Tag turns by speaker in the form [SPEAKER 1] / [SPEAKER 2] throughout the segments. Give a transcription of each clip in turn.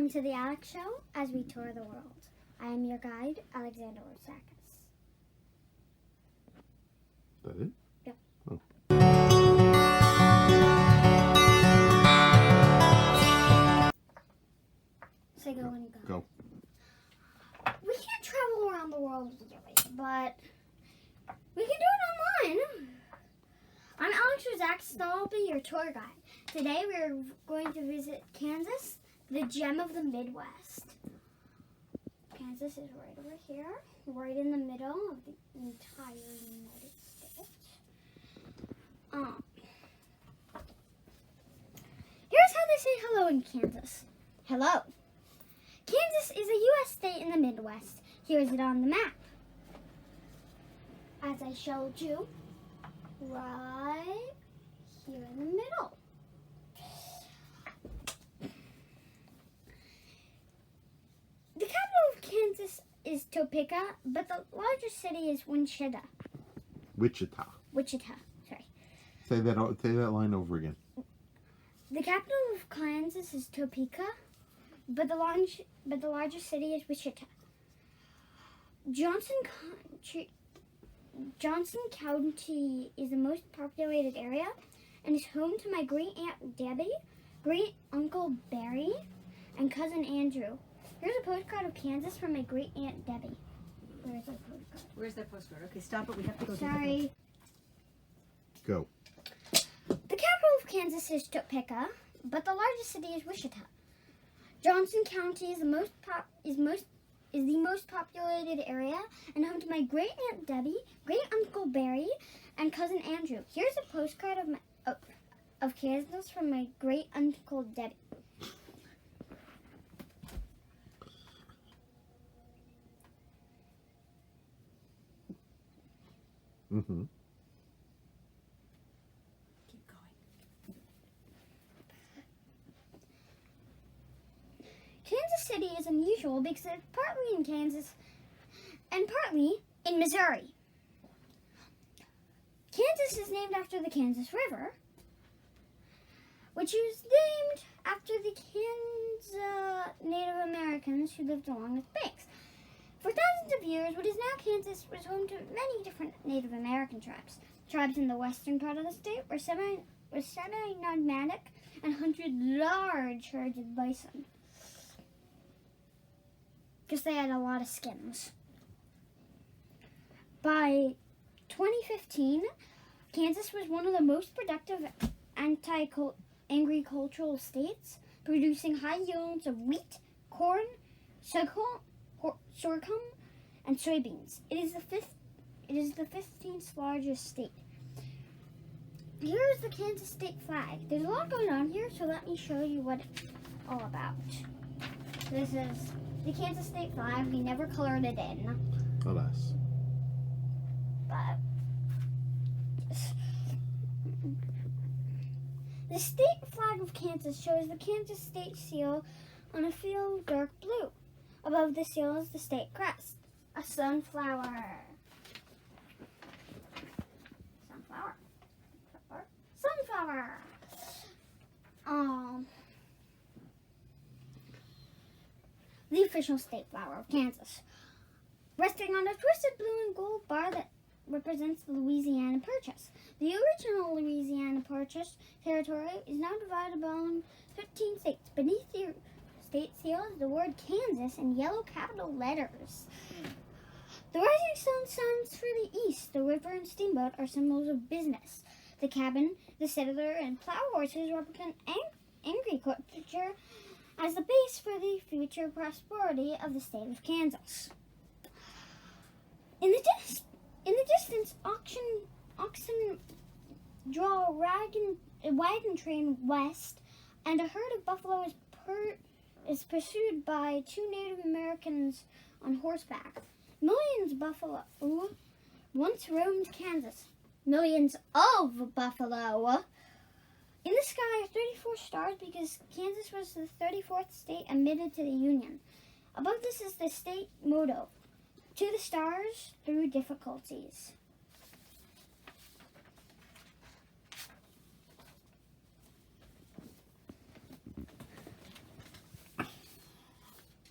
[SPEAKER 1] Welcome to the Alex Show as we tour the world. I am your guide, Alexander Orsakis.
[SPEAKER 2] Is that it?
[SPEAKER 1] Yep.
[SPEAKER 2] Oh.
[SPEAKER 1] Say go when you go.
[SPEAKER 2] Go.
[SPEAKER 1] We can't travel around the world really, but we can do it online. I'm Alex Orsakis and I'll be your tour guide. Today we're going to visit Kansas, the gem of the Midwest. Kansas is right over here, right in the middle of the entire United States. Here's how they say hello in Kansas. Hello. Kansas is a U.S. state in the Midwest. Here's it on the map. As I showed you, right here in the middle. The capital of Kansas is Topeka, but the largest city is Wichita.
[SPEAKER 2] Wichita.
[SPEAKER 1] Sorry.
[SPEAKER 2] Say that line over again.
[SPEAKER 1] The capital of Kansas is Topeka, but the largest city is Wichita. Johnson County is the most populated area and is home to my great aunt Debbie, great uncle Barry, and cousin Andrew. Here's a postcard of Kansas from my great aunt Debbie. Where's the postcard?
[SPEAKER 3] Where's that postcard? Okay, stop it. We have to go.
[SPEAKER 1] Sorry.
[SPEAKER 2] Go.
[SPEAKER 1] The capital of Kansas is Topeka, but the largest city is Wichita. Johnson County is the most populated area and home to my great aunt Debbie, great uncle Barry, and cousin Andrew. Here's a postcard of Kansas from my great uncle Debbie.
[SPEAKER 2] Mm-hmm.
[SPEAKER 3] Keep going.
[SPEAKER 1] Kansas City is unusual because it's partly in Kansas and partly in Missouri. Kansas is named after the Kansas River, which was named after the Kansas Native Americans who lived along its banks. For thousands of years, what is now Kansas was home to many different Native American tribes. Tribes in the western part of the state were semi-nomadic and hunted large herds of bison, because they had a lot of skins. By 2015, Kansas was one of the most productive agricultural states, producing high yields of wheat, corn, sorghum, and soybeans. It is the 15th largest state. Here is the Kansas state flag. There's a lot going on here, so let me show you what it's all about. This is the Kansas state flag. We never colored it in.
[SPEAKER 2] Alas.
[SPEAKER 1] But the state flag of Kansas shows the Kansas state seal on a field of dark blue. Above the seal is the state crest, a sunflower. Sunflower. The official state flower of Kansas. Resting on a twisted blue and gold bar that represents the Louisiana Purchase. The original Louisiana Purchase territory is now divided among 15 states. Beneath the state seal is the word Kansas in yellow capital letters. The rising sun shines for the east. The river and steamboat are symbols of business. The cabin, the settler, and plow horses represent agriculture as the base for the future prosperity of the state of Kansas. In the distance, oxen draw a wagon train west, and a herd of buffalo is pursued by two Native Americans on horseback. Millions of buffalo once roamed Kansas. Millions of buffalo. In the sky are 34 stars because Kansas was the 34th state admitted to the Union. Above this is the state motto, "To the stars through difficulties."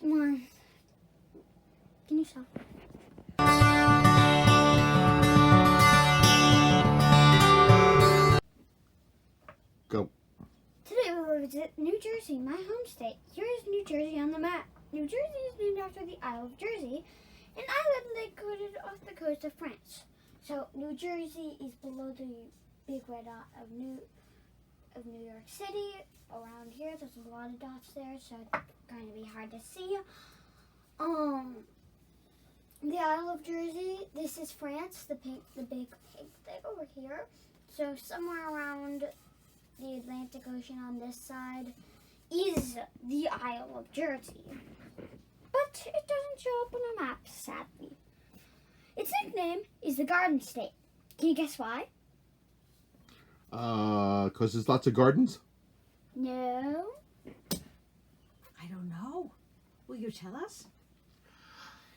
[SPEAKER 1] Come on. Can you stop?
[SPEAKER 2] Go.
[SPEAKER 1] Today we will visit New Jersey, my home state. Here is New Jersey on the map. New Jersey is named after the Isle of Jersey, an island located off the coast of France. So New Jersey is below the big red dot of New York City. Around here, there's a lot of dots there, so it's going to be hard to see. The Isle of Jersey. This is France, the big pink thing over here. So somewhere around the Atlantic Ocean on this side is the Isle of Jersey. But it doesn't show up on a map, sadly. Its nickname is the Garden State. Can you guess why?
[SPEAKER 2] 'Cause there's lots of gardens?
[SPEAKER 1] No.
[SPEAKER 3] I don't know. Will you tell us?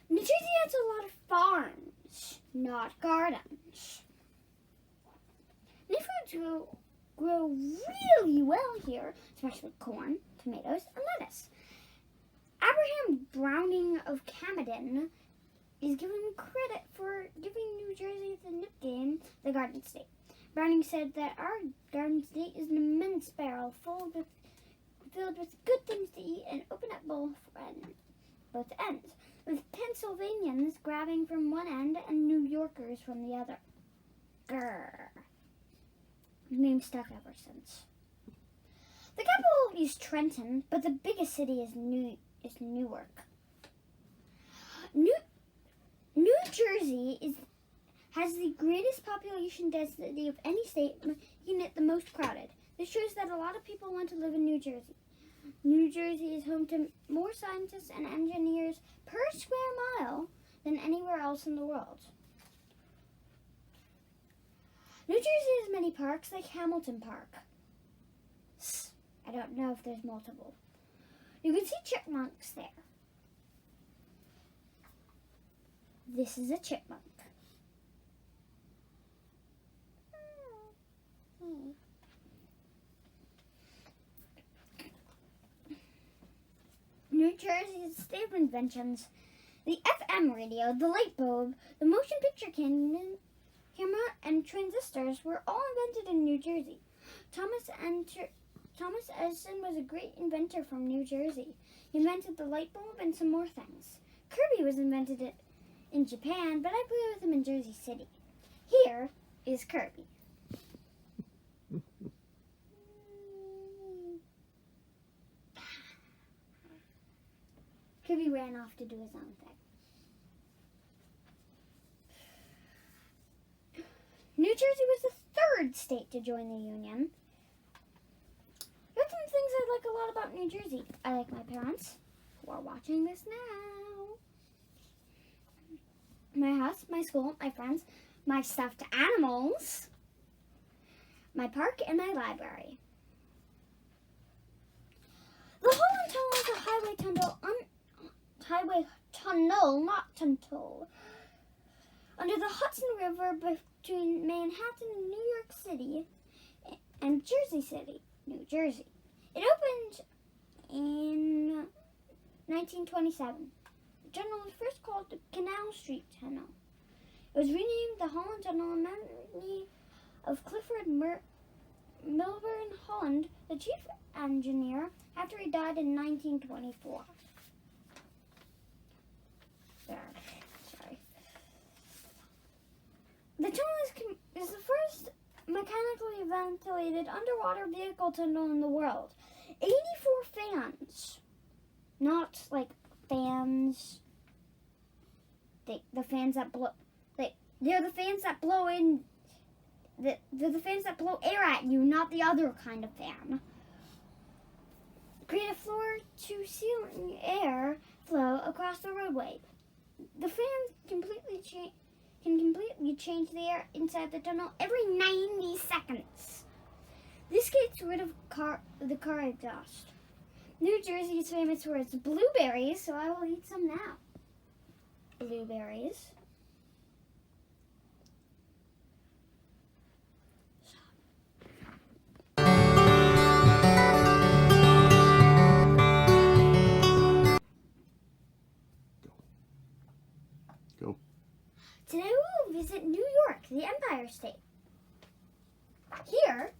[SPEAKER 1] New Jersey has a lot of farms, not gardens. New foods grow really well here, especially corn, tomatoes, and lettuce. Abraham Browning of Camden is given credit for giving New Jersey the nickname the Garden State. Browning said that our Garden State is an immense barrel filled with good things to eat and open at both ends, with Pennsylvanians grabbing from one end and New Yorkers from the other. Grrr. Name stuck ever since. The capital is Trenton, but the biggest city is Newark. New Jersey has the greatest population density of any state, making it the most crowded. This shows that a lot of people want to live in New Jersey. New Jersey is home to more scientists and engineers per square mile than anywhere else in the world. New Jersey has many parks, like Hamilton Park. I don't know if there's multiple. You can see chipmunks there. This is a chipmunk. New Jersey's state of inventions: the FM radio, the light bulb, the motion picture camera, and transistors were all invented in New Jersey. Thomas Edison was a great inventor from New Jersey. He invented the light bulb and some more things. Kirby was invented in Japan, but I played with him in Jersey City. Here is Kirby. Kirby ran off to do his own thing. New Jersey was the third state to join the Union. There's some things I like a lot about New Jersey. I like my parents, who are watching this now. My house, my school, my friends, my stuffed animals, my park, and my library. The Holland Tunnel is a highway tunnel, not tunnel, under the Hudson River between Manhattan and New York City and Jersey City, New Jersey. It opened in 1927. The tunnel was first called the Canal Street Tunnel. It was renamed the Holland Tunnel in memory of Clifford Milburn Holland, the chief engineer, after he died in 1924. Sorry. The tunnel is the first mechanically ventilated underwater vehicle tunnel in the world. 84 fans. Not like fans. The fans that blow. They're the fans that blow in. They're the fans that blow air at you, not the other kind of fan. Create a floor-to-ceiling air flow across the roadway. The fans can completely change the air inside the tunnel every 90 seconds. This gets rid of the car exhaust. New Jersey is famous for its blueberries, so I will eat some now. Blueberries. Today we will visit New York, the Empire State. Here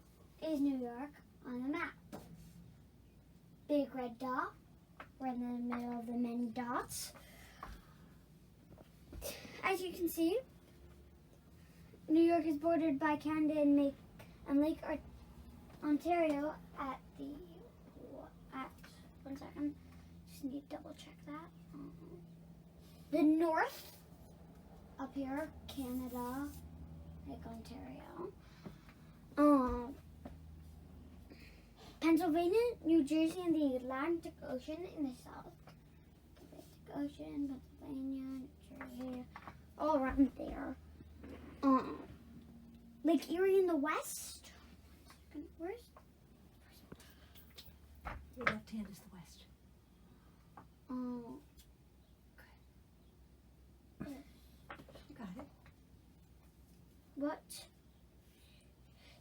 [SPEAKER 1] is New York on the map. Big red dot. We're in the middle of the many dots. As you can see, New York is bordered by Canada and Lake Ontario at one second. Just need to double check that. The north up here, Canada, Lake Ontario. Pennsylvania, New Jersey, and the Atlantic Ocean in the south. Atlantic Ocean, Pennsylvania, New Jersey, all around there. Lake Erie in the west. Where's?
[SPEAKER 3] Your left hand is the west. You got it.
[SPEAKER 1] What?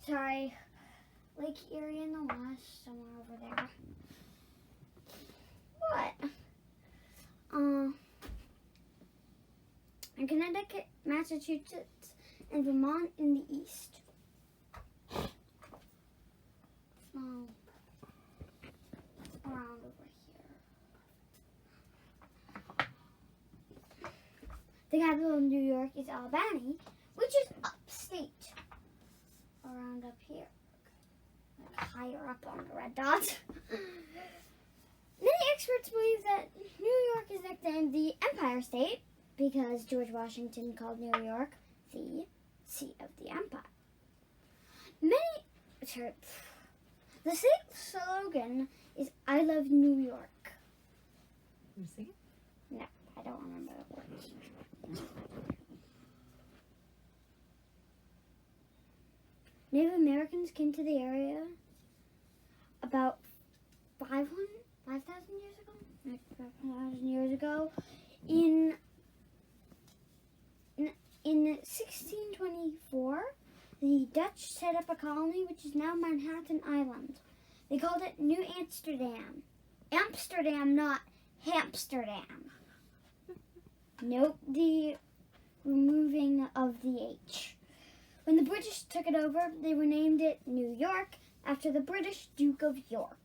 [SPEAKER 1] Sorry. Lake Erie in the west, somewhere over there. What? And Connecticut, Massachusetts, and Vermont in the east. Around over here. The capital of New York is Albany, which is upstate. Around up here. Like higher up on the red dot. Many experts believe that New York is nicknamed the Empire State because George Washington called New York the seat of the empire. The state slogan is "I love New York."
[SPEAKER 3] You sing it?
[SPEAKER 1] No, I don't remember the words. Native Americans came to the area about 5,000 years ago? Like 5,000 years ago. In 1624, the Dutch set up a colony which is now Manhattan Island. They called it New Amsterdam. Amsterdam, not Hamsterdam. Note the removing of the H. When the British took it over, they renamed it New York after the British Duke of York.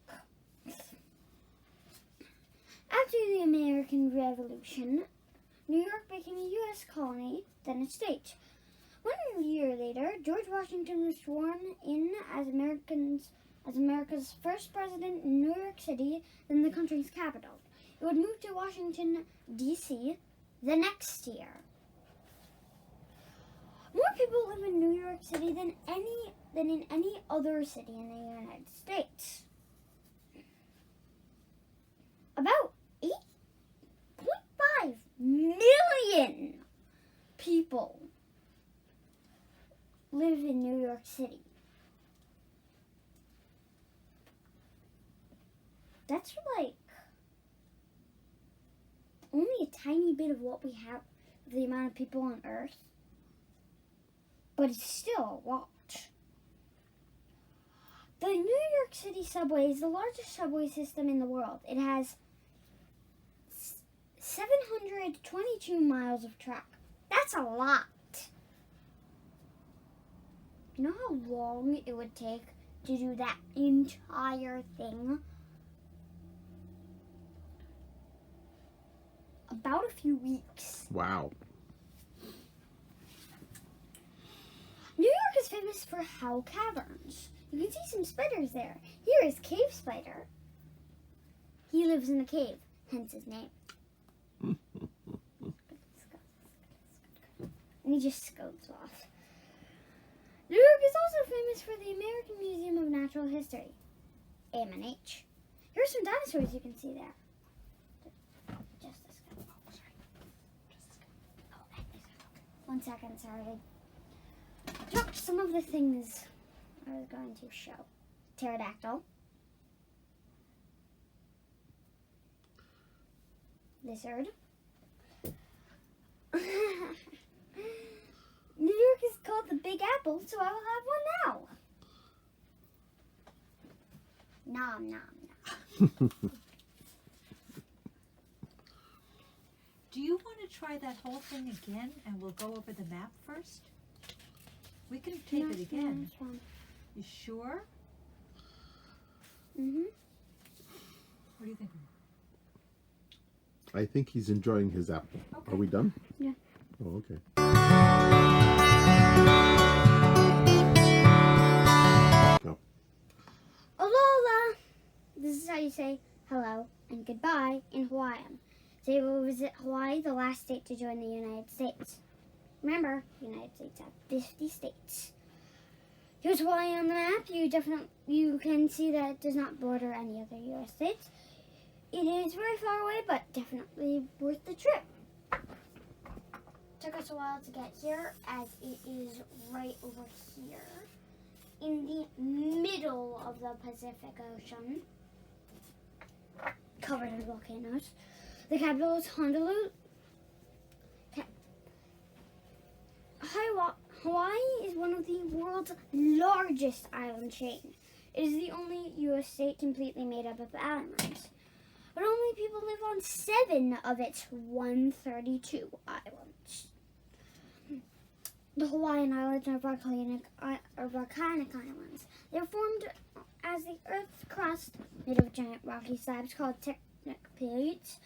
[SPEAKER 1] After the American Revolution, New York became a U.S. colony, then a state. 1 year later, George Washington was sworn in as America's first president in New York City, then the country's capital. It would move to Washington, D.C. the next year. More people live in New York City than in any other city in the United States. About 8.5 million people live in New York City. That's like only a tiny bit of what we have, the amount of people on Earth. But it's still a lot. The New York City subway is the largest subway system in the world. It has 722 miles of track. That's a lot. You know how long it would take to do that entire thing? About a few weeks.
[SPEAKER 2] Wow.
[SPEAKER 1] New York is famous for Howe Caverns. You can see some spiders there. Here is Cave Spider. He lives in a cave, hence his name. And he just scopes off. New York is also famous for the American Museum of Natural History, AMNH. Here's some dinosaurs you can see there. Just a scope. Oh, sorry. Just a scope. Oh, that is a scope. 1 second, sorry. I dropped some of the things I was going to show. Pterodactyl. Lizard. New York is called the Big Apple, so I will have one now. Nom, nom, nom.
[SPEAKER 3] Do you want to try that whole thing again and we'll go over the map first? We can take it again. You sure?
[SPEAKER 1] Mm-hmm.
[SPEAKER 3] What do you think?
[SPEAKER 2] I think he's enjoying his apple.
[SPEAKER 3] Okay.
[SPEAKER 2] Are we done?
[SPEAKER 1] Yeah.
[SPEAKER 2] Oh, okay. Go.
[SPEAKER 1] Alola! This is how you say hello and goodbye in Hawaiian. Today we'll visit Hawaii, the last state to join the United States. Remember, the United States have 50 states. Here's Hawaii on the map. You can see that it does not border any other U.S. states. It is very far away, but definitely worth the trip. Took us a while to get here, as it is right over here, in the middle of the Pacific Ocean, covered in volcanoes. The capital is Honolulu. Hawaii is one of the world's largest island chain. It is the only U.S. state completely made up of islands. But only people live on 7 of its 132 islands. The Hawaiian Islands are volcanic islands. They are formed as the Earth's crust, made of giant rocky slabs called tectonic plates,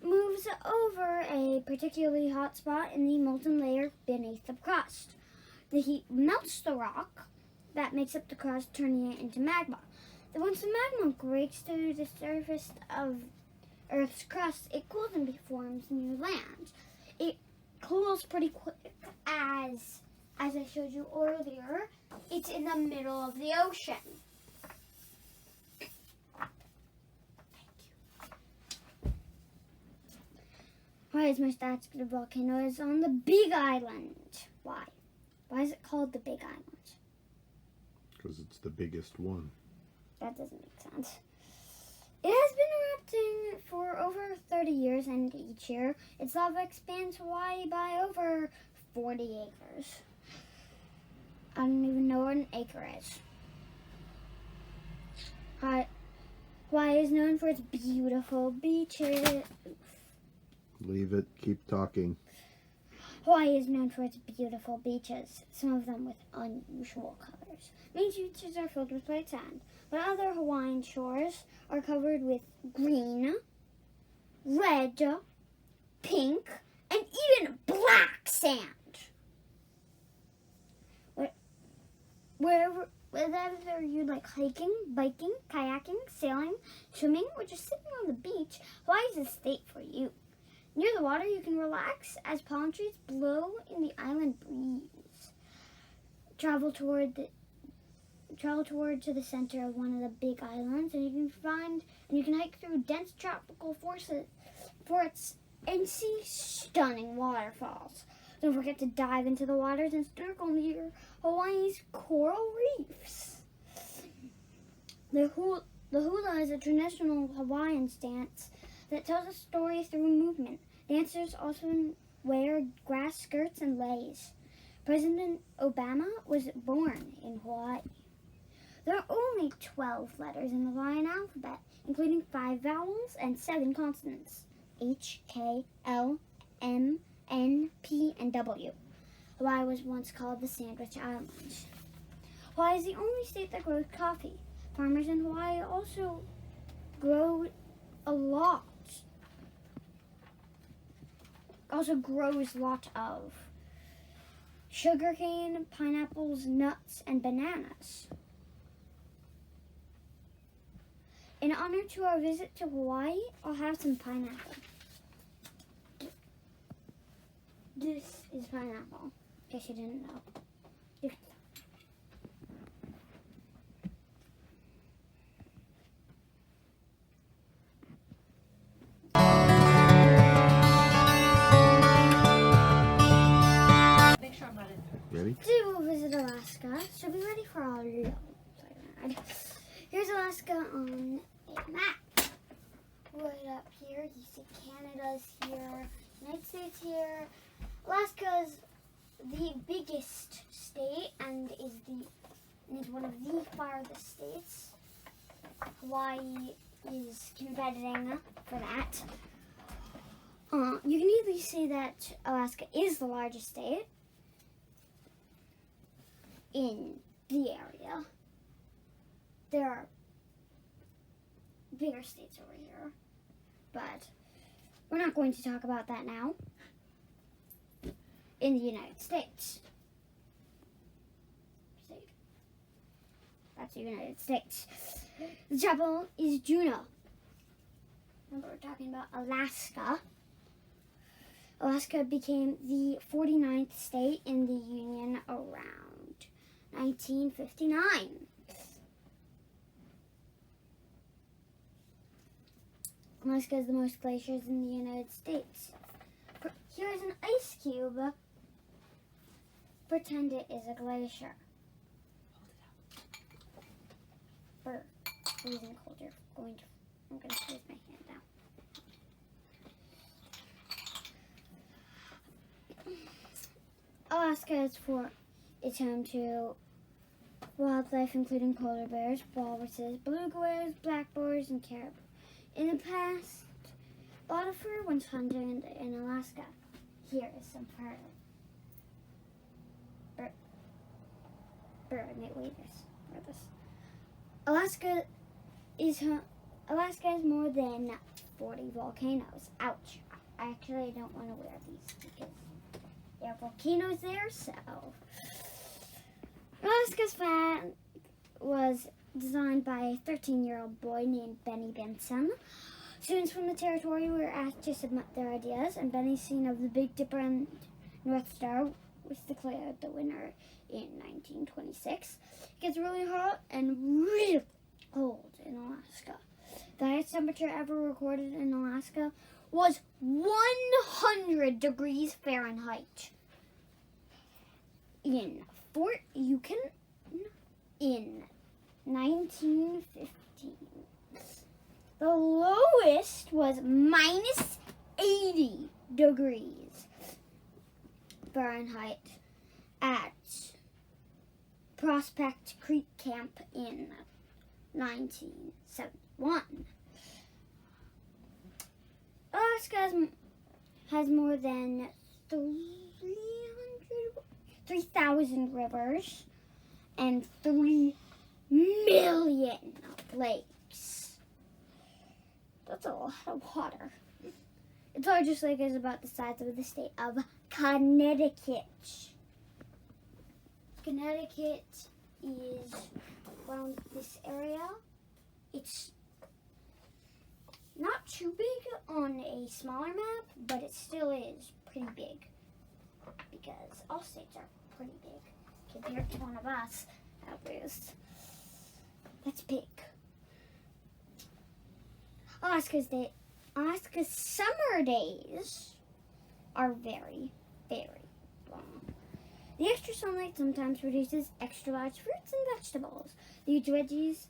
[SPEAKER 1] moves over a particularly hot spot in the molten layer beneath the crust. The heat melts the rock that makes up the crust, turning it into magma. Then once the magma breaks through the surface of Earth's crust, it cools and forms new land. It cools pretty quick, as I showed you earlier. It's in the middle of the ocean. Hawaii's most active volcano is on the Big Island. Why? Why is it called the Big Island?
[SPEAKER 2] Because it's the biggest one.
[SPEAKER 1] That doesn't make sense. It has been erupting for over 30 years, and each year its lava expands Hawaii by over 40 acres. I don't even know what an acre is. Hawaii is known for its beautiful beaches.
[SPEAKER 2] Leave it. Keep talking.
[SPEAKER 1] Hawaii is known for its beautiful beaches, some of them with unusual colors. Many beaches are filled with white sand, but other Hawaiian shores are covered with green, red, pink, and even black sand. Whether you like hiking, biking, kayaking, sailing, swimming, or just sitting on the beach, Hawaii is a state for you. Near the water, you can relax as palm trees blow in the island breeze. Travel toward to the center of one of the big islands, and you can hike through dense tropical forests and see stunning waterfalls. Don't forget to dive into the waters and snorkel near Hawaii's coral reefs. The hula is a traditional Hawaiian dance that tells a story through movement. Dancers often wear grass skirts and leis. President Obama was born in Hawaii. There are only 12 letters in the Hawaiian alphabet, including 5 vowels and 7 consonants: H, K, L, M, N, P, and W. Hawaii was once called the Sandwich Islands. Hawaii is the only state that grows coffee. Farmers in Hawaii also grows lots of sugarcane, pineapples, nuts, and bananas. In honor to our visit to Hawaii, I'll have some pineapple. This is pineapple. In case you didn't know.
[SPEAKER 3] Make sure I'm not in.
[SPEAKER 2] Ready?
[SPEAKER 1] Today we'll visit Alaska, so be ready for our long ride. Here's Alaska on a map. Right up here, you see Canada's here, United States here. Alaska's the biggest state and is one of the farthest states. Hawaii is competing for that. You can we say that Alaska is the largest state in the area, there are bigger states over here, but we're not going to talk about that now. In the United States. That's the United States. The capital is Juneau. Remember, we're talking about Alaska. Alaska became the 49th state in the Union around 1959. Alaska has the most glaciers in the United States. Here's an ice cube. Pretend it is a glacier. For freezing cold, I'm going to freeze my hand down. Alaska is home to wildlife including polar bears, walruses, belugas, black bears, and caribou. In the past, a lot of fur went hunting in Alaska. Here is some fur. Alaska has more than 40 volcanoes. Ouch. I actually don't want to wear these because there are volcanoes there, so. Alaska's flag was designed by a 13-year-old boy named Benny Benson. Students from the territory were asked to submit their ideas, and Benny's scene of the Big Dipper and North Star was declared the winner in 1926. It gets really hot and really cold in Alaska. The highest temperature ever recorded in Alaska was 100 degrees Fahrenheit in Fort Yukon in 1915. The lowest was minus 80 degrees Fahrenheit at Prospect Creek Camp in 1971. Alaska has more than 3,000 rivers and 3 million lakes. That's a lot of water. Its largest lake is about the size of the state of Connecticut. Connecticut is around this area. It's not too big on a smaller map, but it still is pretty big because all states are pretty big compared to one of us, at least. That's big. Alaska's summer days are very, very long. The extra sunlight sometimes produces extra large fruits and vegetables. These veggies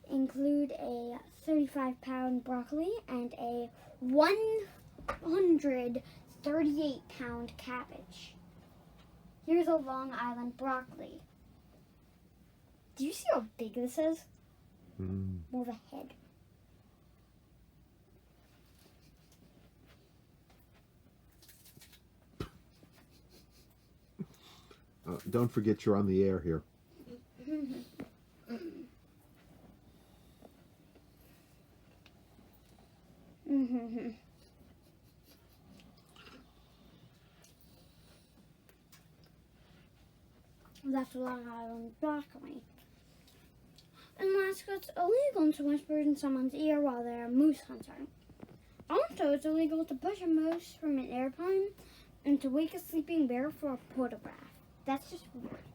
[SPEAKER 1] include a 35-pound broccoli and a 138-pound cabbage. Here's a Long Island broccoli. Do you see how big this is? More of a head.
[SPEAKER 2] Don't forget you're on the air here.
[SPEAKER 1] That's a Long Island broccoli. In Alaska, it's illegal to whisper in someone's ear while they're moose hunting. Also, it's illegal to push a moose from an airplane and to wake a sleeping bear for a photograph. That's just weird.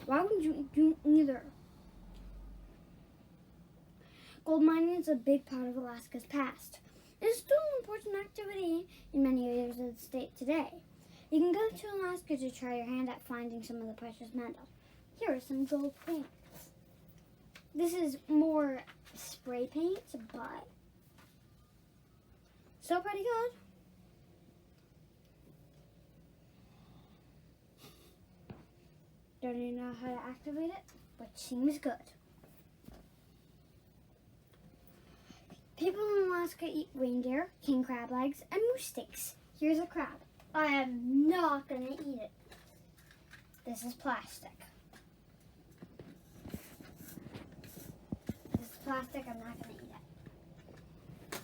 [SPEAKER 1] Why would you do either? Gold mining is a big part of Alaska's past. It is still an important activity in many areas of the state today. You can go to Alaska to try your hand at finding some of the precious metals. Here are some gold paints. This is more spray paint, but still pretty good. Don't even know how to activate it, but seems good. People in Alaska eat reindeer, king crab legs, and moose steaks. Here's a crab. I am not going to eat it. This is plastic. This is plastic. I'm not going to eat it.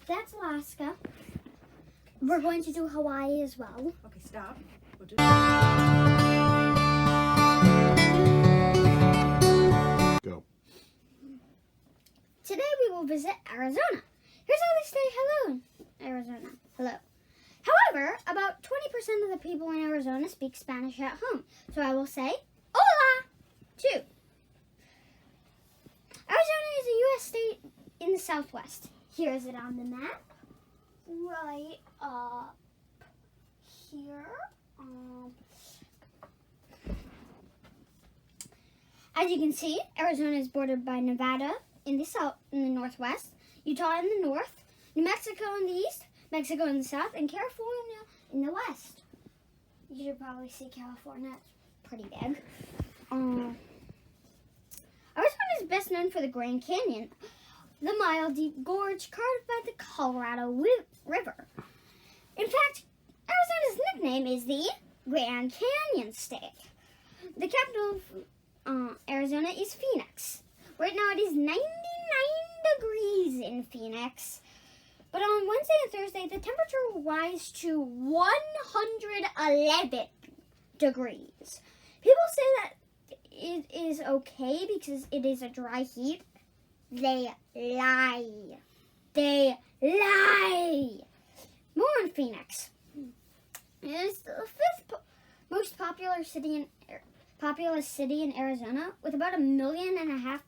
[SPEAKER 1] That's Alaska. We're going to do Hawaii as well.
[SPEAKER 3] Okay, stop. We'll do
[SPEAKER 2] Go.
[SPEAKER 1] Today we will visit Arizona. Here's how they say hello in Arizona. Hello. However, about 20% of the people in Arizona speak Spanish at home. So I will say, hola, too. Arizona is a U.S. state in the southwest. Here is it on the map. Right up here. As you can see, Arizona is bordered by Nevada in the south, in the northwest, Utah in the north, New Mexico in the east, Mexico in the south, and California in the west. You should probably see California. It's pretty big. Arizona is best known for the Grand Canyon, the mile deep gorge carved by the Colorado River. In fact, Arizona's nickname is the Grand Canyon State. The capital of Arizona is Phoenix. Right now it is 99 degrees in Phoenix. But on Wednesday and Thursday, the temperature will rise to 111 degrees. People say that it is okay because it is a dry heat. They lie. They lie. More on Phoenix. It is the fifth most populous city in Arizona, with about 1.5 million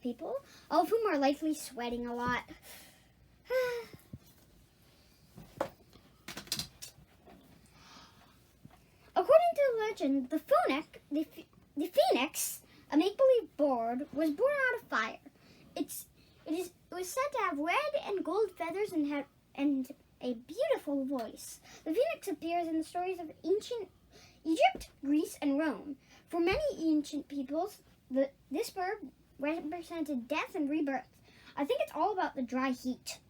[SPEAKER 1] people, all of whom are likely sweating a lot. According to legend, the phoenix, a make-believe bird, was born out of fire. It was said to have red and gold feathers and a beautiful voice. The phoenix appears in the stories of ancient Egypt, Greece, and Rome. For many ancient peoples, this bird represented death and rebirth. I think it's all about the dry heat.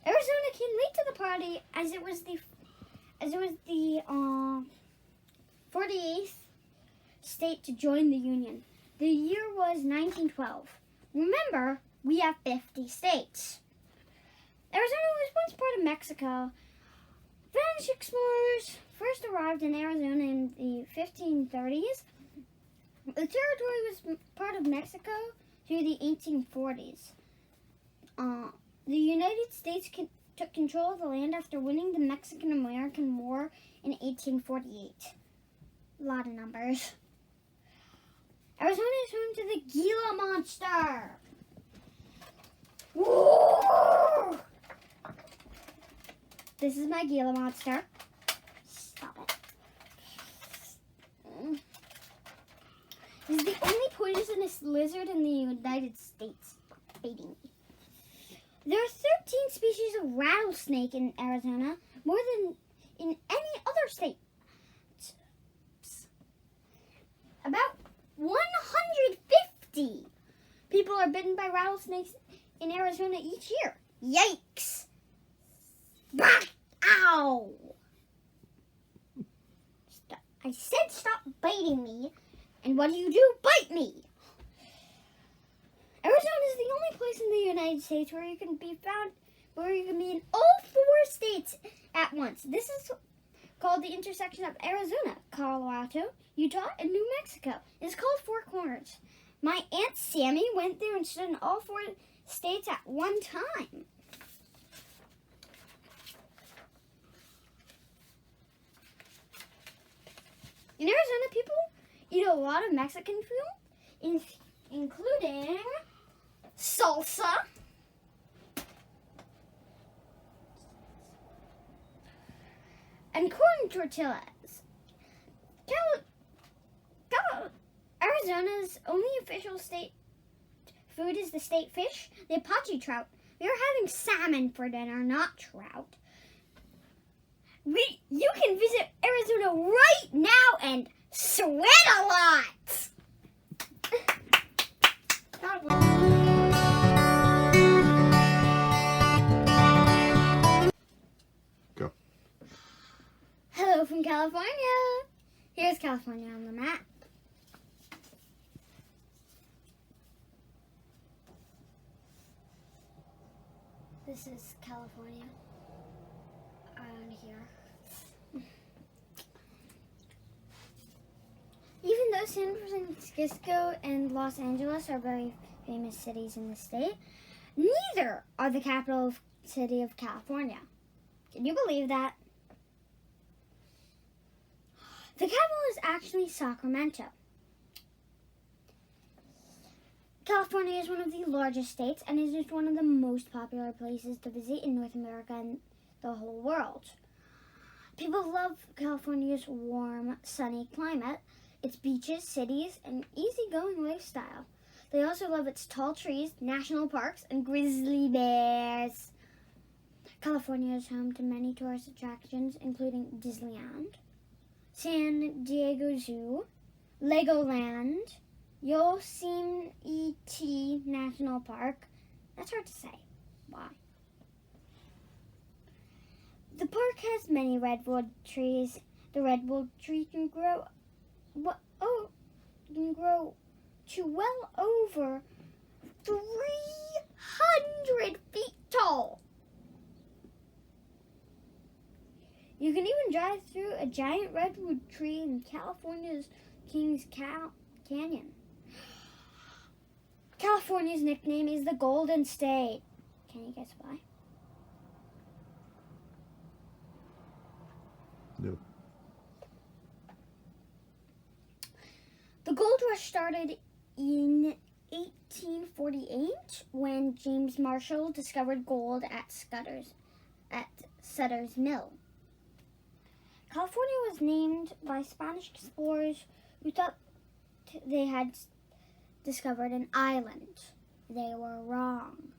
[SPEAKER 1] Arizona came late to the party as it was the 48th state to join the Union. The year was 1912. Remember, we have 50 states. Arizona was once part of Mexico. Spanish explorers first arrived in Arizona in the 1530s. The territory was part of Mexico through the 1840s. The United States took control of the land after winning the Mexican-American War in 1848. A lot of numbers. Arizona is home to the Gila Monster. Whoa! This is my Gila Monster. Stop it. This is the only poisonous lizard in the United States. Baiting me. There are 13 species of rattlesnake in Arizona, more than in any other state. About 150 people are bitten by rattlesnakes in Arizona each year. Yikes! Bah! Ow! Stop. I said stop biting me, and what do? Bite me! Arizona is the only place in the United States where you can be in all 4 states at once. This is called the intersection of Arizona, Colorado, Utah, and New Mexico. It's called Four Corners. My Aunt Sammy went there and stood in all 4 states at one time. In Arizona, people eat a lot of Mexican food, including salsa, and corn tortillas. Arizona's only official state food is the state fish, the Apache trout. We are having salmon for dinner, not trout. You can visit Arizona right now and sweat a lot.
[SPEAKER 3] That was-
[SPEAKER 2] Go.
[SPEAKER 1] Hello from California. Here's California on the map. This is California around here. Even though San Francisco and Los Angeles are very famous cities in the state, neither are the capital city of California. Can you believe that? The capital is actually Sacramento. California is one of the largest states and is just one of the most popular places to visit in North America and the whole world. People love California's warm, sunny climate, its beaches, cities, and easygoing lifestyle. They also love its tall trees, national parks, and grizzly bears. California is home to many tourist attractions, including Disneyland, San Diego Zoo, Legoland, Yosemite National Park. That's hard to say. Why? The park has many redwood trees. The redwood tree can grow to well over 300 feet tall. You can even drive through a giant redwood tree in California's Kings Canyon. California's nickname is the Golden State. Can you guess why?
[SPEAKER 2] No.
[SPEAKER 1] The gold rush started in 1848 when James Marshall discovered gold at Sutter's Mill. California was named by Spanish explorers who thought they had discovered an island. They were wrong.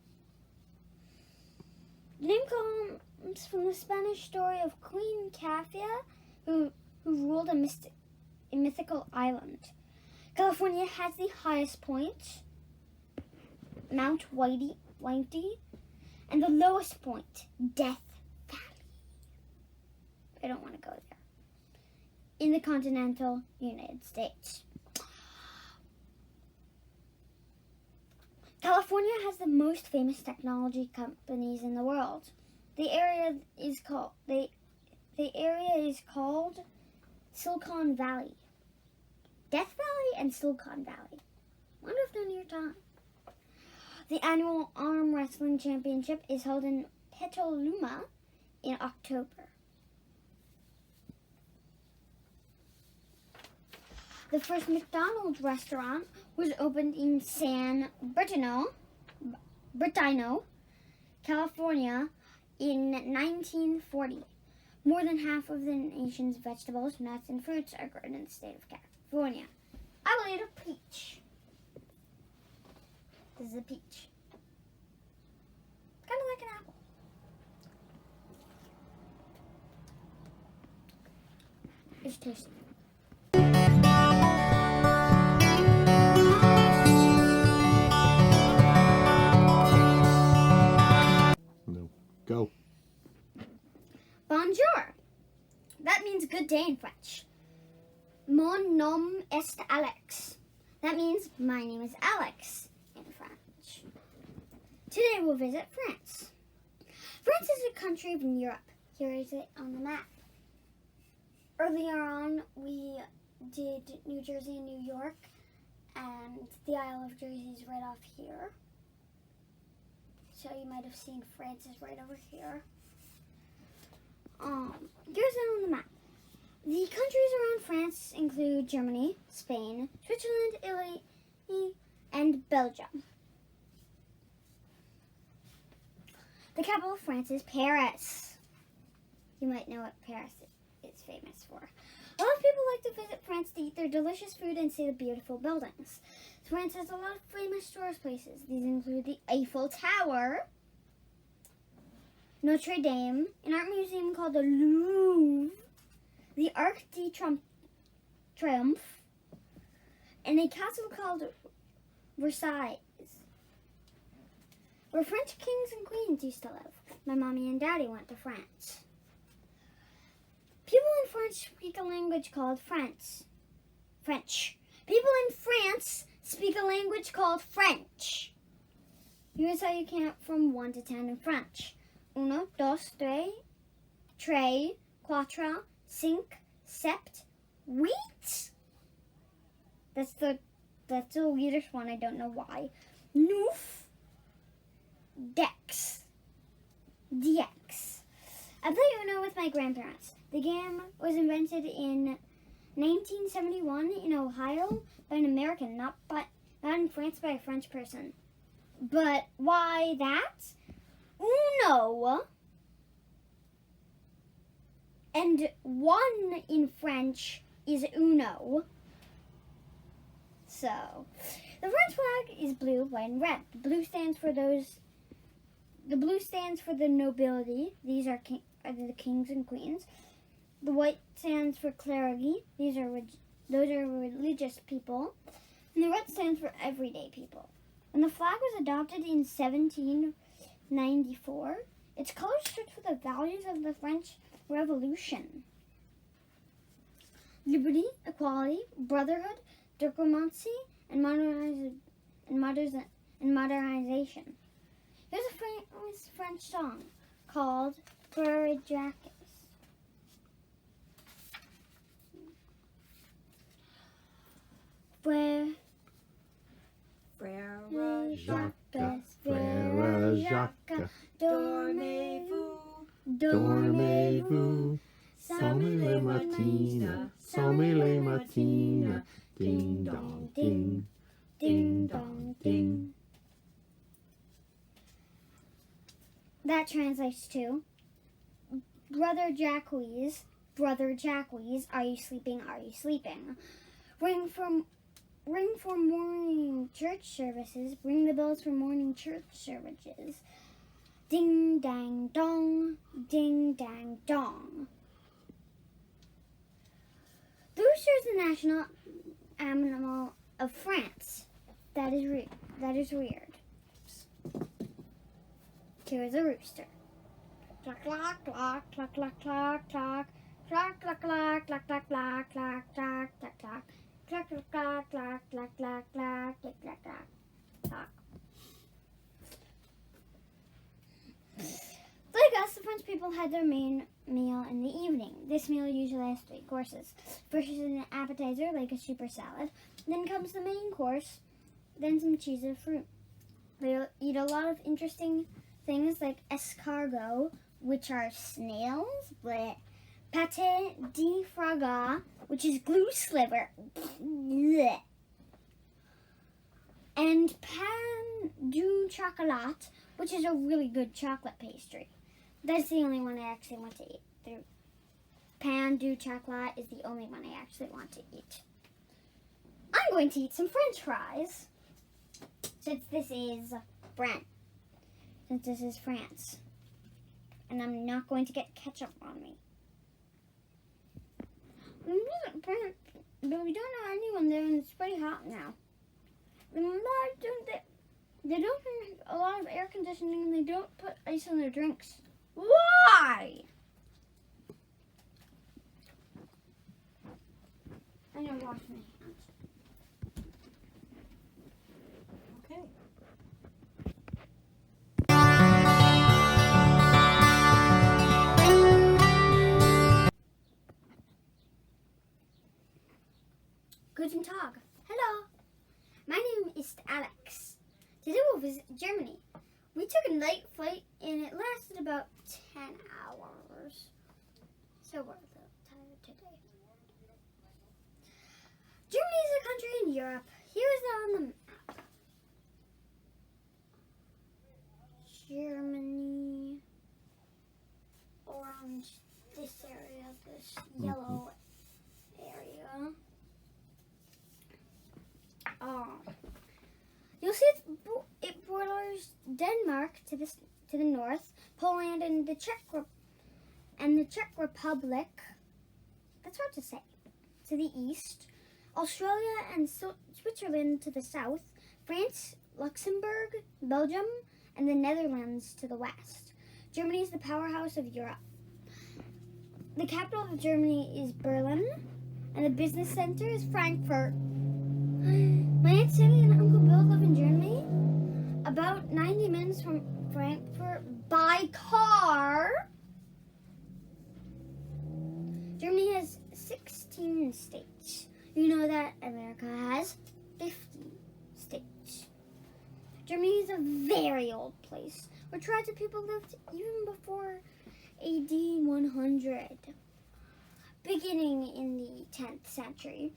[SPEAKER 1] The name comes from the Spanish story of Queen Cafia, who ruled a mythical island. California has the highest point, Mount Whitey, and the lowest point, Death Valley. I don't want to go there. In the continental United States. California has the most famous technology companies in the world. The area is called Silicon Valley. Death Valley and Silicon Valley. Wonder if they're near time. The annual arm wrestling championship is held in Petaluma in October. The first McDonald's restaurant was opened in San Bernardino, California in 1940. More than half of the nation's vegetables, nuts, and fruits are grown in the state of California. I will eat a peach. This is a peach. Kind of like an apple. It's tasty.
[SPEAKER 2] No. Go.
[SPEAKER 1] Bonjour. That means good day in French. Mon nom est Alex. That means my name is Alex in French. Today we'll visit France. France is a country in Europe. Here is it on the map. Earlier on, we did New Jersey and New York, and the Isle of Jersey is right off here. So you might have seen France is right over here. Here's it on the map. The countries around France include Germany, Spain, Switzerland, Italy, and Belgium. The capital of France is Paris. You might know what Paris is famous for. A lot of people like to visit France to eat their delicious food and see the beautiful buildings. France has a lot of famous tourist places. These include the Eiffel Tower, Notre Dame, an art museum called the Louvre, the Arc de Triomphe, in a castle called Versailles, where French kings and queens used to live. My mommy and daddy went to France. People in France speak a language called French. People in France speak a language called French. Here's how you count from 1 to 10 in French. Uno, dos, tres, quatre, cinq, sept, huit. That's the weirdest one. I don't know why. Neuf, dix, dix. I play Uno with my grandparents. The game was invented in 1971 in Ohio by an American, not in France by a French person. But why that? Uno and one in French is uno. So, the French flag is blue, white, and red. The blue stands for the nobility. These are the kings and queens. The white stands for clergy. Those are religious people. And the red stands for everyday people. When the flag was adopted in 1794, its colors stood for the values of the French Revolution: liberty, equality, brotherhood, diplomacy, and modernization. Here's a famous French song called Frere Jacques. Frere Jacques, Frere Jacques, dormez-vous,
[SPEAKER 2] Dormez-vous, sommez les matines, ding dong ding, ding dong ding.
[SPEAKER 1] That translates to, Brother Jacques, are you sleeping? Are you sleeping? Ring for morning church services. Ring the bells for morning church services. Ding dang dong, ding dang dong. The rooster is the national animal of France. That is weird. Here is a rooster. Cluck cluck cluck cluck cluck cluck cluck. Cluck cluck cluck cluck cluck cluck cluck cluck cluck cluck. Cluck cluck cluck cluck cluck cluck cluck cluck cluck. Like us, the French people had their main meal in the evening. This meal usually has 3 courses. First is an appetizer, like a super salad. Then comes the main course, then some cheese or fruit. They'll eat a lot of interesting things like escargot, which are snails, but pâté de foie gras, which is glue sliver, bleh, and pain du chocolat, which is a really good chocolate pastry. That's the only one I actually want to eat. The pain du chocolat is the only one I actually want to eat. I'm going to eat some French fries, since this is France. And I'm not going to get ketchup on me. But we don't know anyone there, and it's pretty hot now. They don't have a lot of air conditioning, and they don't put ice on their drinks. Why? I'm gonna wash my hands.
[SPEAKER 3] Okay.
[SPEAKER 1] Guten Tag. Hello. My name is Alex. Today we'll visit Germany. We took a night flight and it lasted about 10 hours. So we're a little tired today. Germany is a country in Europe. Here is it on the map. Germany. Around this area, this yellow area. You'll see it borders Denmark to the north, Poland and the Czech Republic. That's hard to say. To the east, Australia and Switzerland to the south, France, Luxembourg, Belgium, and the Netherlands to the west. Germany is the powerhouse of Europe. The capital of Germany is Berlin, and the business center is Frankfurt. My Aunt Sammy and Uncle Bill live in Germany, about 90 minutes from Frankfurt by car. Germany has 16 states. You know that America has 50 states. Germany is a very old place where tribes of people lived even before AD 100. Beginning in the 10th century,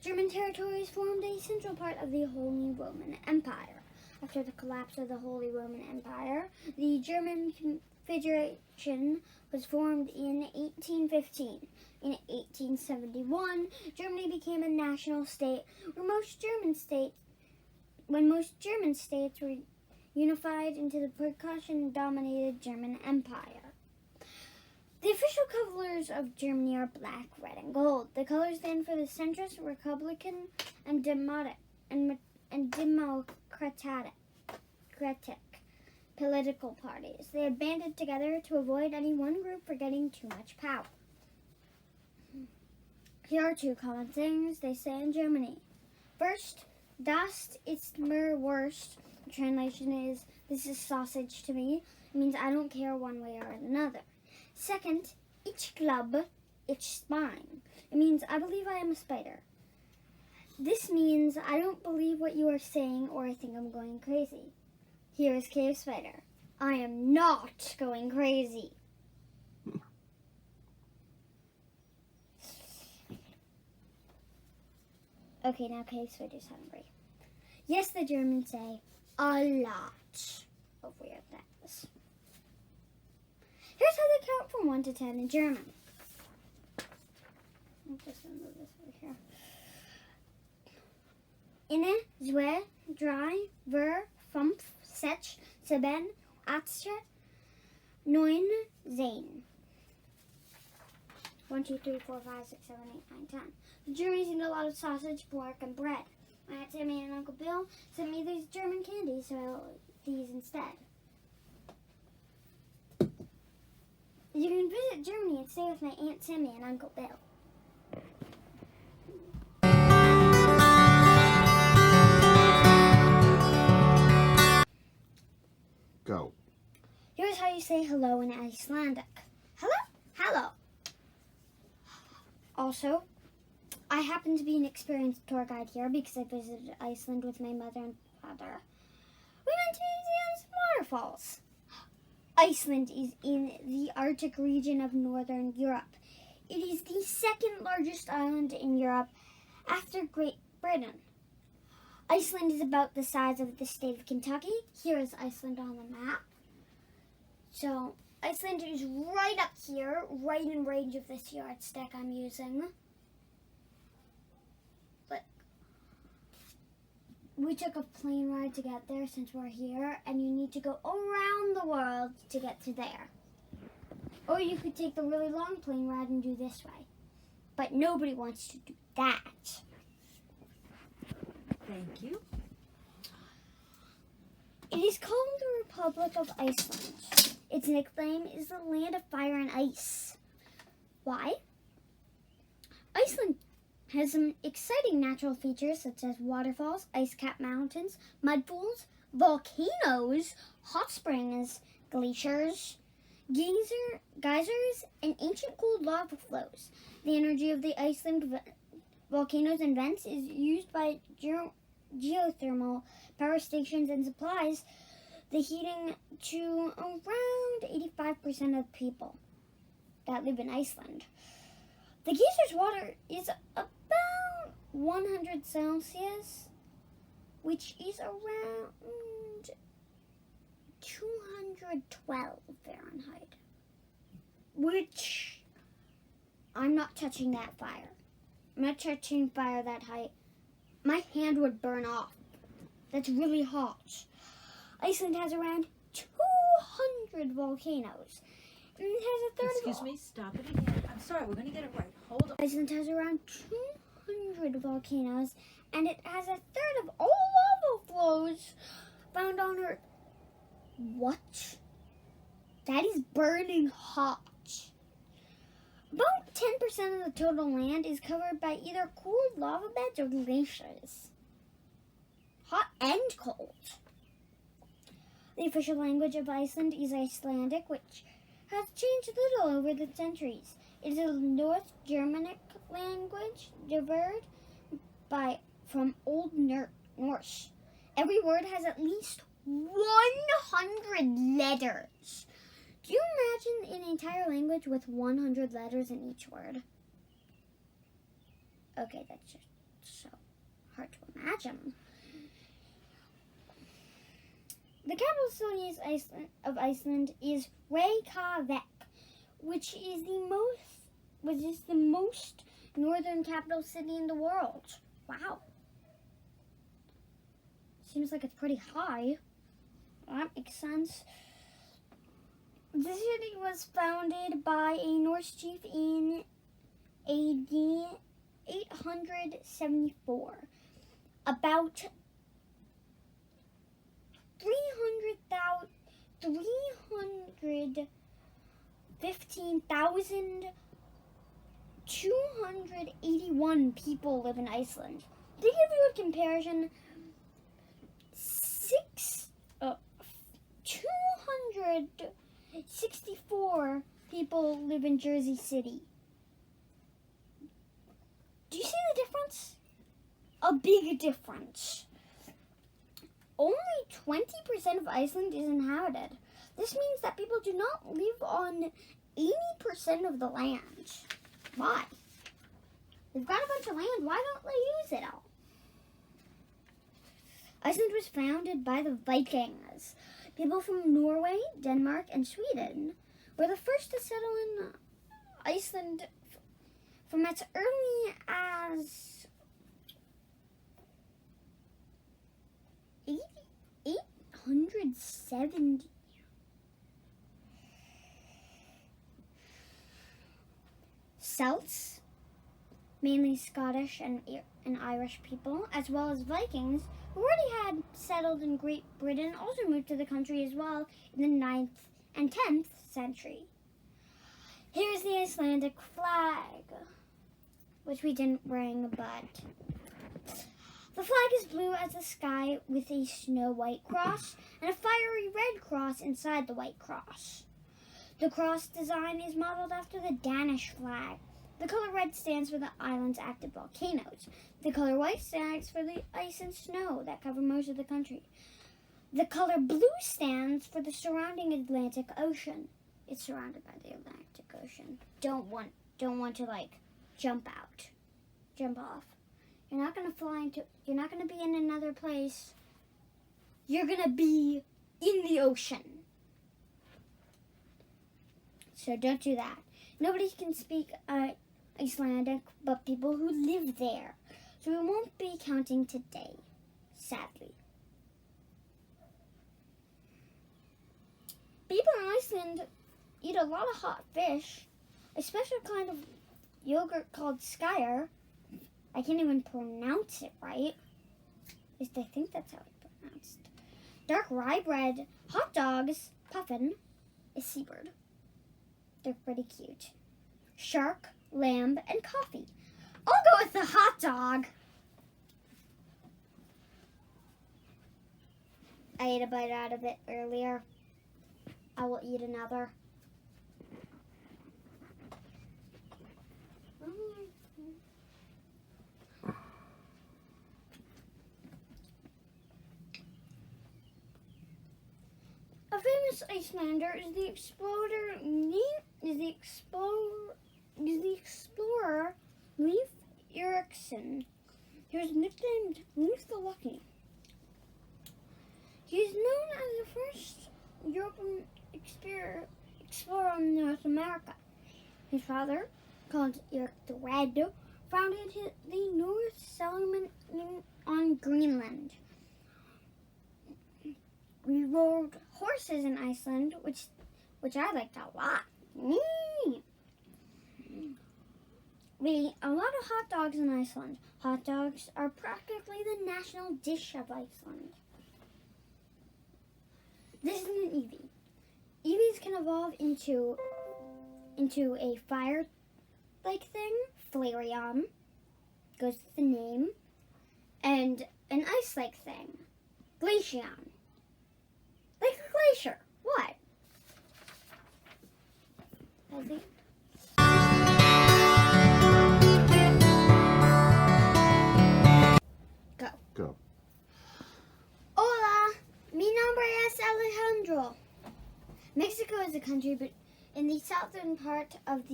[SPEAKER 1] German territories formed a central part of the Holy Roman Empire. After the collapse of the Holy Roman Empire, the German Confederation was formed in 1815. In 1871, Germany became a national state when most German states were unified into the Prussian-dominated German Empire. The official colors of Germany are black, red, and gold. The colors stand for the centrist, Republican, and democratic political parties. They have banded together to avoid any one group for getting too much power. Here are two common things they say in Germany. First, Das ist mir Wurst. The translation is, this is sausage to me. It means I don't care one way or another. Second, ich glaube, ich spine. It means I believe I am a spider. This means I don't believe what you are saying or I think I'm going crazy. Here is Cave Spider. I am not going crazy. Okay, now Cave Spider's hungry. Yes, the Germans say a lot of weird things. Here's how they count from 1 to 10 in German. I'm just going to move this over here. Inne, zwei, drei, vier, fünf, sechs, sieben, acht, neun, zehn. 1, 2, 3, 4, 5, 6, 7, 8, 9, 10. The Germans eat a lot of sausage, pork, and bread. My Aunt Sammy and Uncle Bill sent me these German candies, so I'll eat these instead. You can visit Germany and stay with my Aunt Sammy and Uncle Bill.
[SPEAKER 2] Go.
[SPEAKER 1] Here's how you say hello in Icelandic. Hello? Hello. Also, I happen to be an experienced tour guide here because I visited Iceland with my mother and father. We went to museums and waterfalls. Iceland is in the Arctic region of Northern Europe. It is the second largest island in Europe after Great Britain. Iceland is about the size of the state of Kentucky. Here is Iceland on the map. So, Iceland is right up here, right in range of this yardstick I'm using. But we took a plane ride to get there since we're here, and you need to go around the world to get to there. Or you could take the really long plane ride and do this way. But nobody wants to do that.
[SPEAKER 3] Thank you.
[SPEAKER 1] It is called the Republic of Iceland. Its nickname is the Land of Fire and Ice. Why? Iceland has some exciting natural features such as waterfalls, ice-capped mountains, mud pools, volcanoes, hot springs, glaciers, geysers, and ancient cooled lava flows. The energy of the Iceland volcanoes and vents is used by geothermal power stations and supplies the heating to around 85% of people that live in Iceland. The geysers' water is about 100 Celsius, which is around 212 Fahrenheit. Which, I'm not touching that fire. I'm not touching fire that height. My hand would burn off. That's really hot. Iceland has around 200 volcanoes. It has a third
[SPEAKER 3] Excuse me, stop it again. I'm sorry, we're going to get it right. Hold on.
[SPEAKER 1] Iceland has around 100 volcanoes, and it has a third of all lava flows found on Earth. What? That is burning hot. About 10% of the total land is covered by either cooled lava beds or glaciers. Hot and cold. The official language of Iceland is Icelandic, which has changed little over the centuries. It is a North Germanic language derived from Old Norse. Every word has at least 100 letters. Do you imagine an entire language with 100 letters in each word? Okay, that's just so hard to imagine. The capital city of Iceland is Reykjavik, which is the most northern capital city in the world. Wow. Seems like it's pretty high. That makes sense. The city was founded by a Norse chief in AD 874. About 315,281 people live in Iceland. To give you a comparison, 264 people live in Jersey City. Do you see the difference? A big difference. Only 20% of Iceland is inhabited. This means that people do not live on 80% of the land. Why? They've got a bunch of land. Why don't they use it all? Iceland was founded by the Vikings. People from Norway, Denmark, and Sweden were the first to settle in Iceland from as early as 870. Celts, mainly Scottish and Irish people, as well as Vikings, who already had settled in Great Britain, also moved to the country as well in the 9th and 10th century. Here's the Icelandic flag, which we didn't bring, but the flag is blue as the sky with a snow-white cross and a fiery red cross inside the white cross. The cross design is modeled after the Danish flag. The color red stands for the island's active volcanoes. The color white stands for the ice and snow that cover most of the country. The color blue stands for the surrounding Atlantic Ocean. It's surrounded by the Atlantic Ocean. Don't want to jump off. You're not gonna be in another place. You're gonna be in the ocean. So don't do that. Nobody can speak Icelandic but people who live there. So we won't be counting today, sadly. People in Iceland eat a lot of hot fish, a special kind of yogurt called skyr. I can't even pronounce it right. At least I think that's how it's pronounced. Dark rye bread, hot dogs, puffin, is seabird. They're pretty cute. Shark, lamb, and coffee. I'll go with the hot dog. I ate a bite out of it earlier. I will eat another. A famous Icelander is the explorer Leif Erikson. He was nicknamed Leif the Lucky. He is known as the first European explorer in North America. His father, called Erik the Red, founded the North settlement on Greenland. We rode horses in Iceland, which I liked a lot. We eat a lot of hot dogs in Iceland. Hot dogs are practically the national dish of Iceland. This is an Eevee. Eevees can evolve into a fire-like thing, Flareon, goes with the name, and an ice-like thing, Glaceon. Like a glacier. What? I think.
[SPEAKER 2] Go.
[SPEAKER 1] Hola, mi nombre es Alejandro. Mexico is a country, but in the southern part of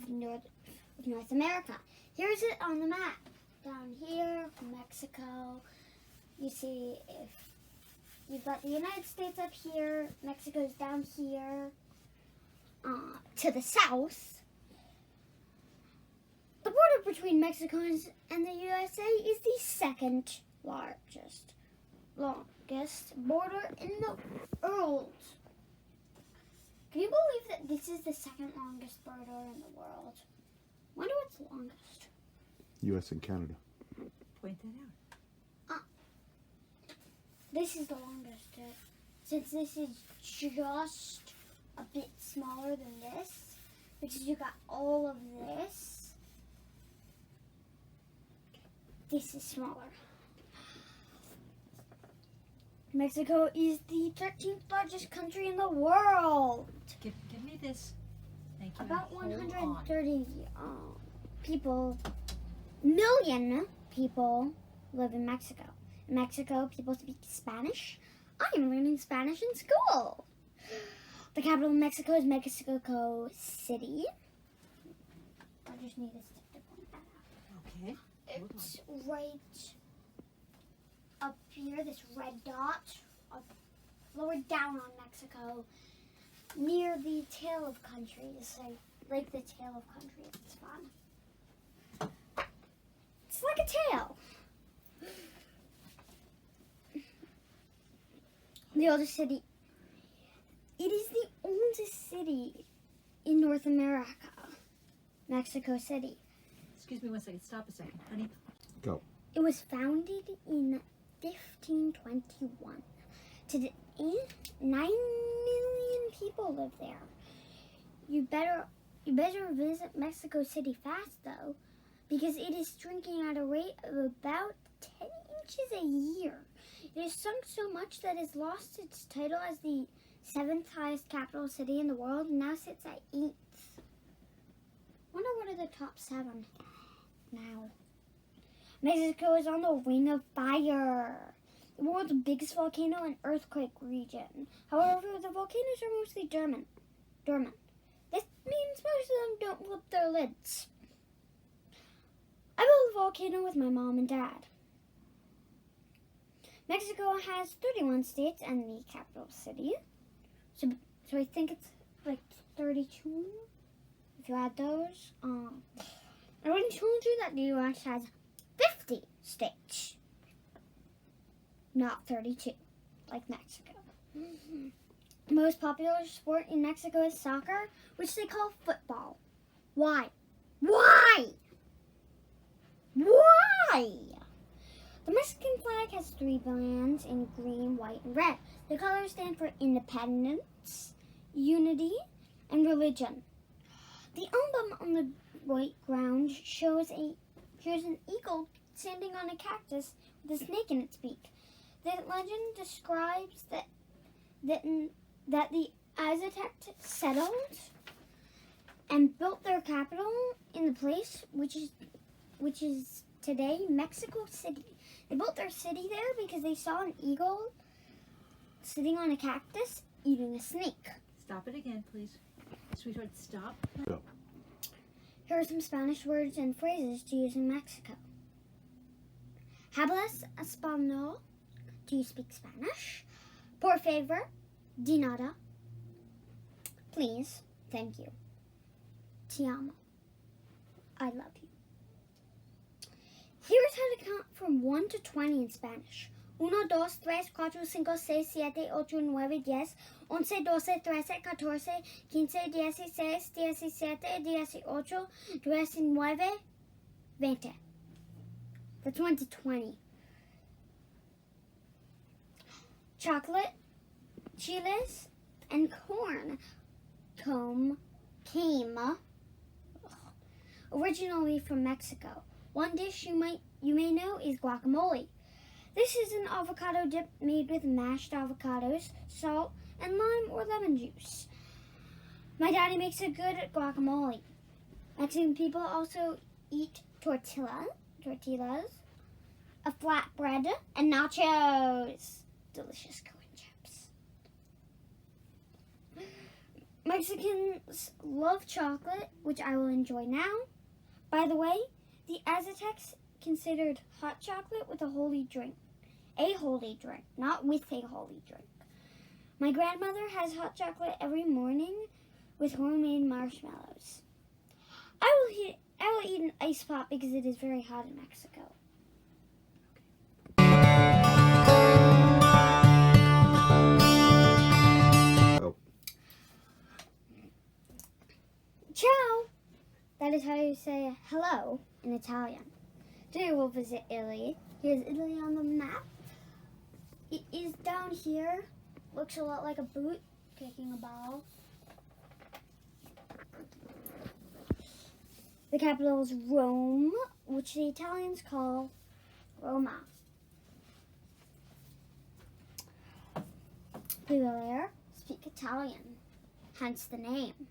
[SPEAKER 1] North America. Here's it on the map. Down here, Mexico. You see, if you've got the United States up here, Mexico's down here, to the south. The border between Mexico and the USA is the second longest border in the world. Can you believe that this is the second longest border in the world? Wonder what's the longest?
[SPEAKER 2] U.S. and Canada.
[SPEAKER 3] Point that out.
[SPEAKER 1] This is the longest. Since this is just a bit smaller than this, because you got all of this. This is smaller. Mexico is the 13th largest country in the world.
[SPEAKER 3] Give me this. Thank you.
[SPEAKER 1] About
[SPEAKER 3] Hold on.
[SPEAKER 1] 130 million people live in Mexico. In Mexico, people speak Spanish. I am learning Spanish in school. The capital of Mexico is Mexico City. I just need a stick to point that out.
[SPEAKER 3] Okay.
[SPEAKER 1] It's right up here, this red dot, lower down on Mexico, near the tail of countries, like the tail of countries. It's fun. It's like a tail. The oldest city. It is the oldest city in North America, Mexico City.
[SPEAKER 3] Excuse me one second. Stop a second, honey.
[SPEAKER 2] Go.
[SPEAKER 1] It was founded in 1521. Today, 9 million people live there. You better visit Mexico City fast though, because it is shrinking at a rate of about 10 inches a year. It has sunk so much that it's lost its title as the 7th highest capital city in the world and now sits at 8th. Wonder what are the top 7 now. Mexico is on the ring of fire, the world's biggest volcano and earthquake region. However, the volcanoes are mostly dormant. This means most of them don't lift their lids. I built a volcano with my mom and dad. Mexico has 31 states and the capital city. So I think it's like 32 if you add those. I already told you that the U.S. has 50 states, not 32, like Mexico. The most popular sport in Mexico is soccer, which they call football. Why? Why? Why? The Mexican flag has 3 bands in green, white, and red. The colors stand for independence, unity, and religion. The emblem on the white ground shows an eagle standing on a cactus with a snake in its beak. The legend describes that the Aztecs settled and built their capital in the place which is today Mexico City. They built their city there because they saw an eagle sitting on a cactus eating a snake.
[SPEAKER 3] Stop it again, please. Sweetheart, stop.
[SPEAKER 2] Go.
[SPEAKER 1] Here are some Spanish words and phrases to use in Mexico. Hablas español? Do you speak Spanish? Por favor, de nada. Please, thank you. Te amo. I love you. Here's how to count from 1 to 20 in Spanish. 1, 2, 3, 4, 5, 6, 7, 8, 9, 10, 11, 12, 13, 14, 15, 16, 17, 18, 19, 20. That's 1 to 20. Chocolate, chiles, and corn came originally from Mexico. One dish you may know is guacamole. This is an avocado dip made with mashed avocados, salt, and lime or lemon juice. My daddy makes a good guacamole. Mexican people also eat tortillas, a flatbread, and nachos. Delicious corn chips. Mexicans love chocolate, which I will enjoy now. By the way, the Aztecs considered hot chocolate with a holy drink. A holy drink, not with a holy drink. My grandmother has hot chocolate every morning with homemade marshmallows. I will eat an ice pop because it is very hot in Mexico.
[SPEAKER 2] Oh.
[SPEAKER 1] Ciao! That is how you say hello in Italian. Today we'll visit Italy. Here's Italy on the map. It is down here. Looks a lot like a boot kicking a ball. The capital is Rome, which the Italians call Roma. People there speak Italian, hence the name.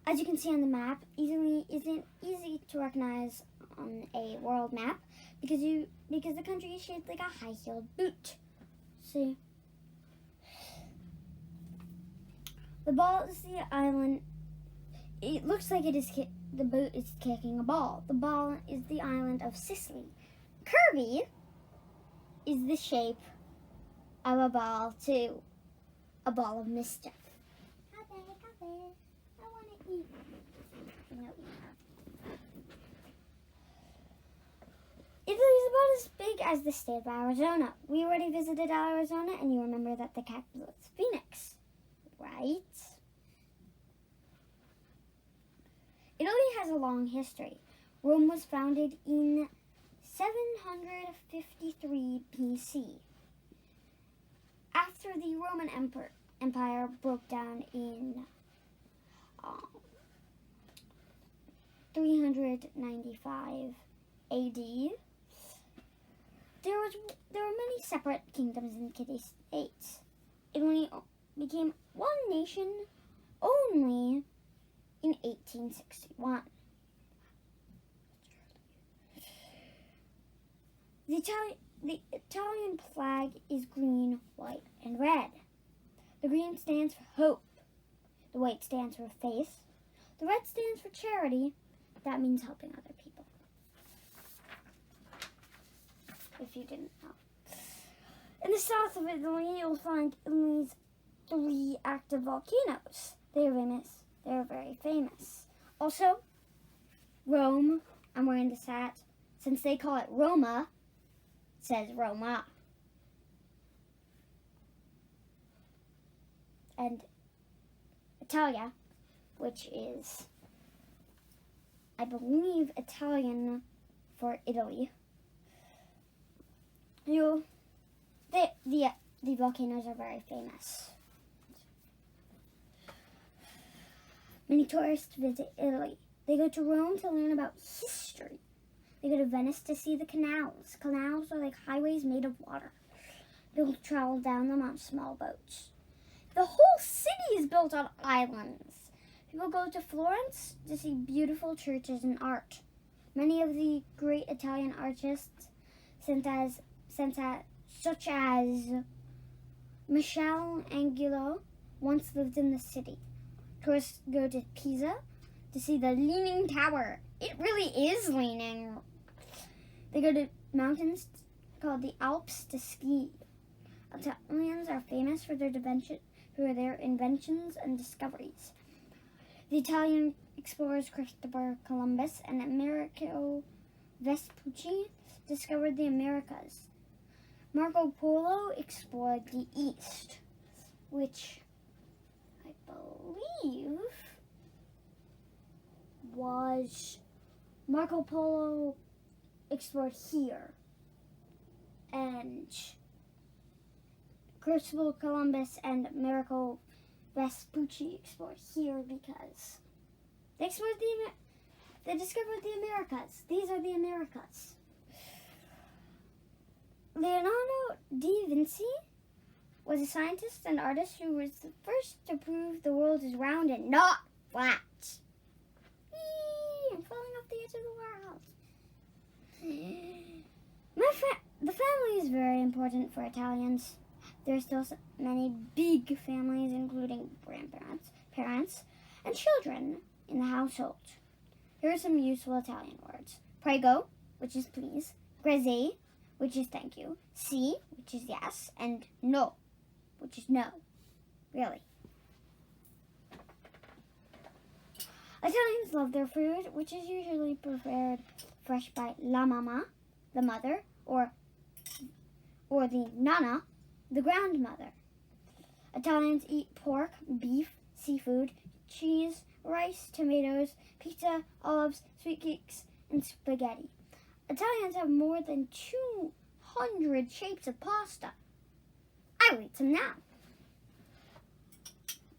[SPEAKER 1] As you can see on the map, Italy isn't easy to recognize on a world map because the country is shaped like a high-heeled boot. See? The ball is the island. It looks like the boot is kicking a ball. The ball is the island of Sicily. Curvy is the shape of a ball too. A ball of mischief. I want to eat. No. Italy is about as big as the state of Arizona. We already visited Arizona, and you remember that the capital is Phoenix, right? Italy has a long history. Rome was founded in 753 BC. After the Roman Empire broke down in 395 AD, there were many separate kingdoms in the states. Italy became one nation only in 1861. The Italian flag is green, white, and red. The green stands for hope. The white stands for faith. The red stands for charity. That means helping other people. If you didn't know. In the south of Italy, you'll find Italy's 3 active volcanoes. They are very famous. Also, Rome. I'm wearing this hat. Since they call it Roma, it says Roma. And Italia, which is, I believe, Italian for Italy. The volcanoes are very famous. Many tourists visit Italy. They go to Rome to learn about history. They go to Venice to see the canals. Canals are like highways made of water. People travel down them on small boats. The whole city is built on islands. People go to Florence to see beautiful churches and art. Many of the great Italian artists, such as Michelangelo, once lived in the city. Tourists go to Pisa to see the Leaning Tower. It really is leaning. They go to mountains called the Alps to ski. Italians are famous for their inventions and discoveries. The Italian explorers Christopher Columbus and Amerigo Vespucci discovered the Americas. Marco Polo explored the East, which I believe was Marco Polo explored here, and Cristobal Columbus and Amerigo Vespucci explored here because they explored they discovered the Americas. These are the Americas. Leonardo da Vinci was a scientist and artist who was the first to prove the world is round and not flat. Whee! I'm falling off the edge of the world. The family is very important for Italians. There are still many big families, including grandparents, parents, and children in the household. Here are some useful Italian words. Prego, which is please. Grazie, which is thank you. Si, which is yes. And no, which is no. Really. Italians love their food, which is usually prepared fresh by la mamma, the mother, or the nonna, the grandmother. Italians eat pork, beef, seafood, cheese, rice, tomatoes, pizza, olives, sweet cakes, and spaghetti. Italians have more than 200 shapes of pasta. I will eat some now.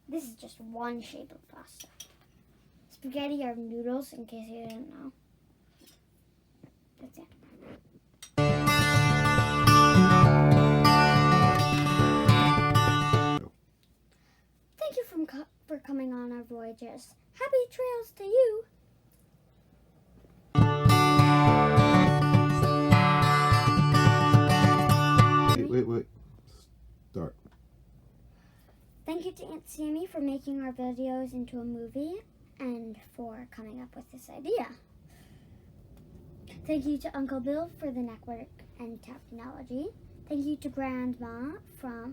[SPEAKER 1] This is just one shape of pasta. Spaghetti are noodles, in case you didn't know. That's it. Thank you for coming on our voyages. Happy trails to you.
[SPEAKER 2] Wait. Start.
[SPEAKER 1] Thank you to Aunt Sammy for making our videos into a movie and for coming up with this idea. Thank you to Uncle Bill for the network and technology. Thank you to Grandma for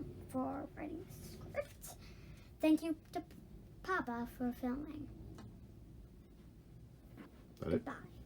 [SPEAKER 1] writing the script. Thank you to Papa for filming.
[SPEAKER 2] Got it?
[SPEAKER 1] Goodbye.